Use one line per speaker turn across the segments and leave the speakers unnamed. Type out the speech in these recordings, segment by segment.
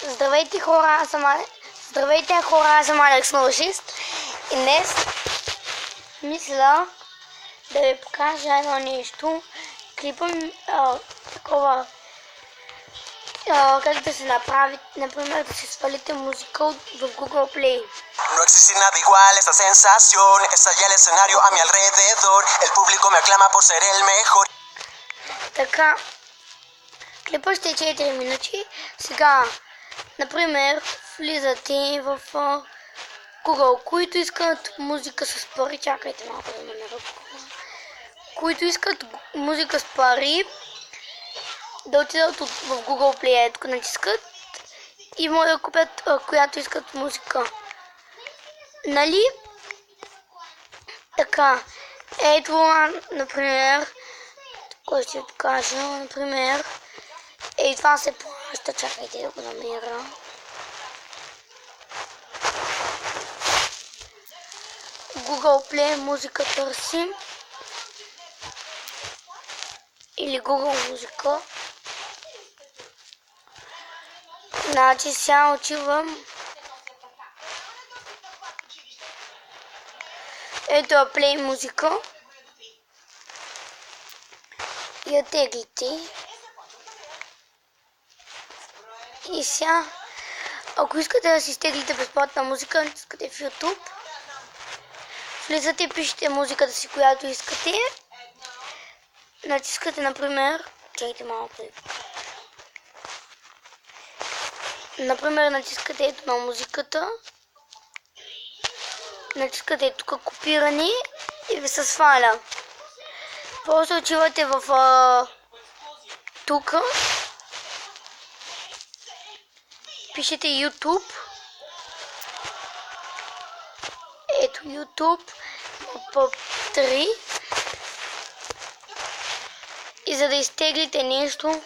Здравейте хора, аз съм Алекс 06 и днес мисля да ви покажа едно нещо. Клипа такова, как да се направи, например да се свалите музика в Google Play.
No existe nada igual, esta sensación, estalla el escenario a mi alrededor, el público me aclama por ser el mejor.
Така, клипа ще е 4 минути. Сега, например, влизате в Google, които искат музика с пари, чакайте малко да намеря Google. Които искат музика с пари, да отидат в Google Play, тук натискат и могат да купят която искат музика. Нали? Така, ето, например, кой ще ви покажа, например, това се плаща, чакайте да го намеря. Google Play музика търсим. Или Google музика. Значи сега отивам. Ето Play музика. И я теглите. И сега, ако искате да си изтеглите безплатна музика, натискате в YouTube. Влизате, пишете музиката си, която искате. Натискате, например, чакайте малко. Например, натискате ето на музиката. Натискате тук копиране и ви се сваля. Просто отивате в тук. Пишете YouTube. Ето YouTube. Pop 3. И за да изтеглите нещо,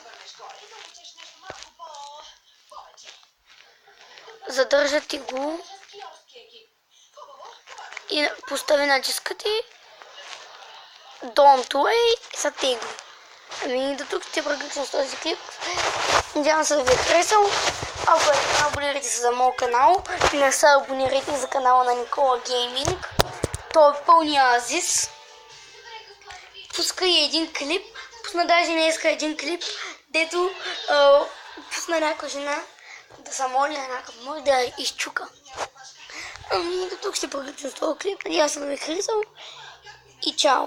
задържате го и постави натискате Don't Way и са тегли. Ами до тук ще приключим с този клип. Надявам се да ви е харесал. Ако е, абонирайте се за моят канал. Не се абонирайте за канала на Никола Гейминг. Той е пълния азис. Пуска и един клип. Пусна даже днеска един клип, дето пусна някаква жена да се моли на някакъв мъж да я изчука. Ами до тук ще приключим с този клип. Надявам се да ви е харесал. И чао!